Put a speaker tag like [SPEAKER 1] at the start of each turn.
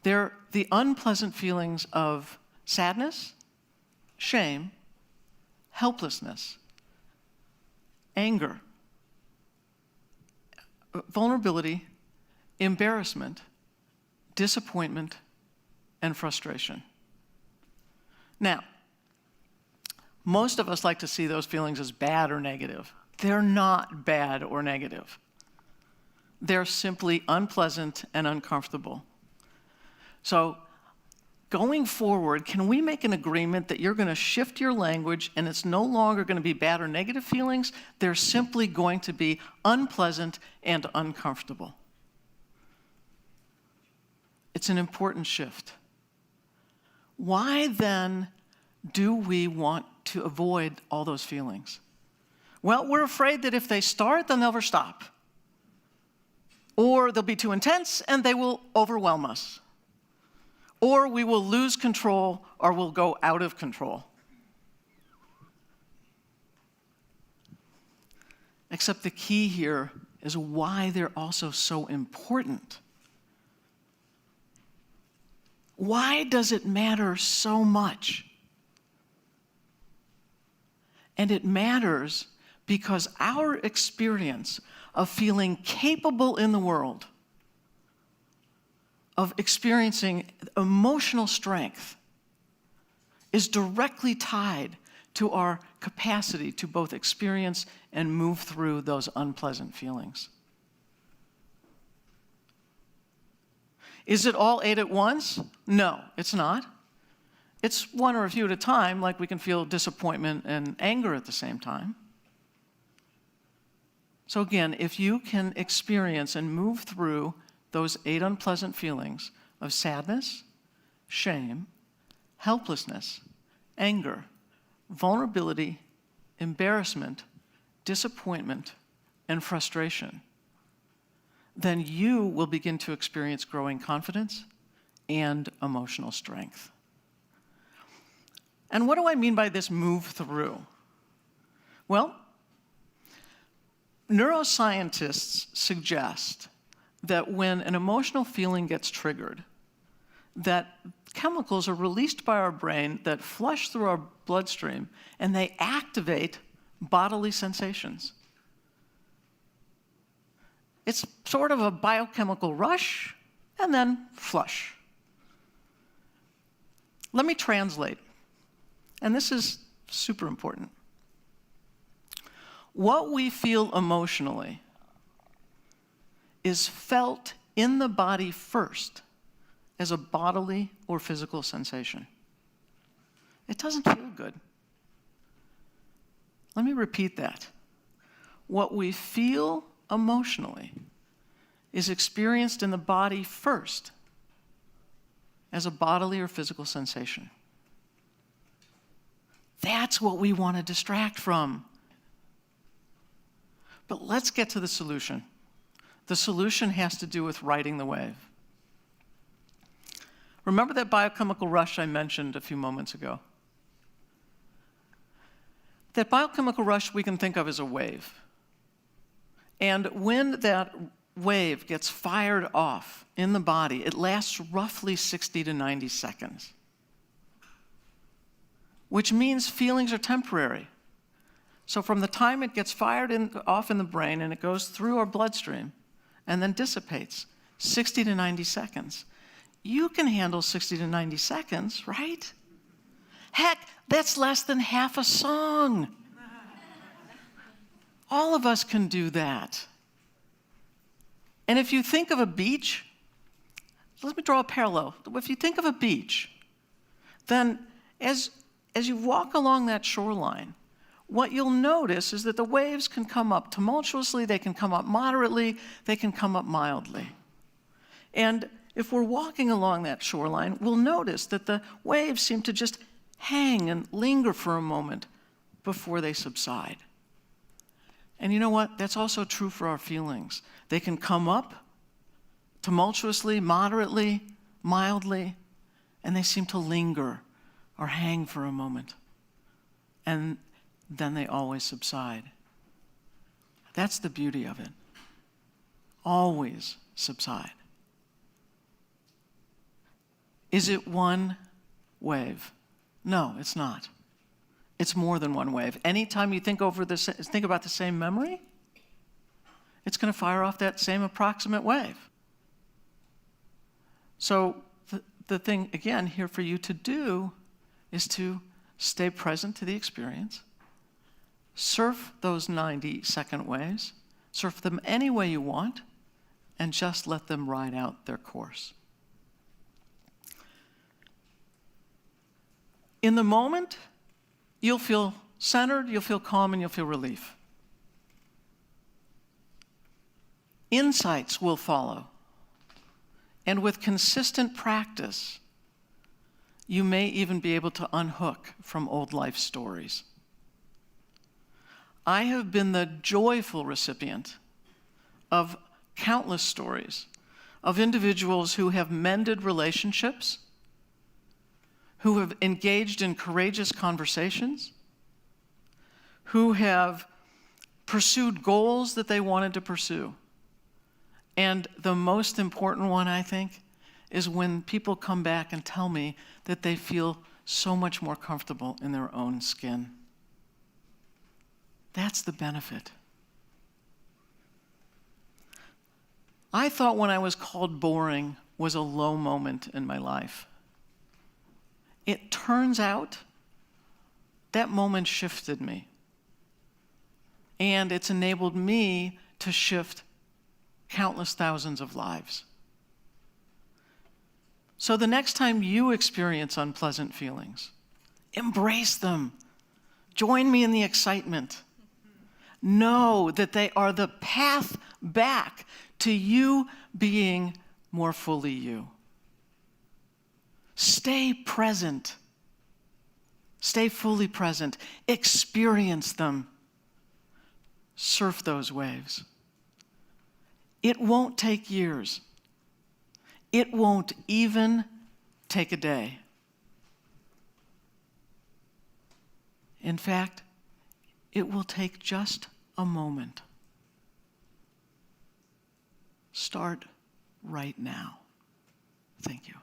[SPEAKER 1] They're the unpleasant feelings of sadness, shame, helplessness, anger, vulnerability, embarrassment, disappointment, and frustration. Now, most of us like to see those feelings as bad or negative. They're not bad or negative. They're simply unpleasant and uncomfortable. So, going forward, can we make an agreement that you're going to shift your language and it's no longer going to be bad or negative feelings? They're simply going to be unpleasant and uncomfortable. It's an important shift. Why then do we want to avoid all those feelings? Well, we're afraid that if they start, they'll never stop. Or they'll be too intense and they will overwhelm us. Or we will lose control or we'll go out of control. Except the key here is why they're also so important. Why does it matter so much? And it matters because our experience of feeling capable in the world, of experiencing emotional strength, is directly tied to our capacity to both experience and move through those unpleasant feelings. Is it all 8 at once? No, it's not. It's one or a few at a time, like we can feel disappointment and anger at the same time. So again, if you can experience and move through those 8 unpleasant feelings of sadness, shame, helplessness, anger, vulnerability, embarrassment, disappointment, and frustration, then you will begin to experience growing confidence and emotional strength. And what do I mean by this move through? Well, neuroscientists suggest that when an emotional feeling gets triggered, that chemicals are released by our brain that flush through our bloodstream and they activate bodily sensations. It's sort of a biochemical rush and then flush. Let me translate. And this is super important. What we feel emotionally is felt in the body first as a bodily or physical sensation. It doesn't feel good. Let me repeat that. What we feel emotionally is experienced in the body first as a bodily or physical sensation. That's what we want to distract from. But let's get to the solution. The solution has to do with riding the wave. Remember that biochemical rush I mentioned a few moments ago? That biochemical rush we can think of as a wave. And when that wave gets fired off in the body, it lasts roughly 60 to 90 seconds. Which means feelings are temporary. So from the time it gets fired off in the brain and it goes through our bloodstream and then dissipates, 60 to 90 seconds. You can handle 60 to 90 seconds, right? Heck, that's less than half a song. All of us can do that. And if you think of a beach, let me draw a parallel. If you think of a beach, then as you walk along that shoreline, what you'll notice is that the waves can come up tumultuously, they can come up moderately, they can come up mildly. And if we're walking along that shoreline, we'll notice that the waves seem to just hang and linger for a moment before they subside. And you know what? That's also true for our feelings. They can come up tumultuously, moderately, mildly, and they seem to linger or hang for a moment. And then they always subside. That's the beauty of it. Always subside. Is it one wave? No, it's not. It's more than one wave. Anytime you think about the same memory, it's going to fire off that same approximate wave. So the thing, again, here for you to do is to stay present to the experience, surf those 90-second waves, surf them any way you want, and just let them ride out their course. In the moment, you'll feel centered, you'll feel calm, and you'll feel relief. Insights will follow. And with consistent practice, you may even be able to unhook from old life stories. I have been the joyful recipient of countless stories of individuals who have mended relationships, who have engaged in courageous conversations, who have pursued goals that they wanted to pursue. And the most important one, I think, is when people come back and tell me that they feel so much more comfortable in their own skin. That's the benefit. I thought when I was called boring was a low moment in my life. It turns out that moment shifted me. And it's enabled me to shift countless thousands of lives. So the next time you experience unpleasant feelings, embrace them. Join me in the excitement. Know that they are the path back to you being more fully you. Stay present. Stay fully present. Experience them. Surf those waves. It won't take years. It won't even take a day. In fact, it will take just a moment. Start right now. Thank you.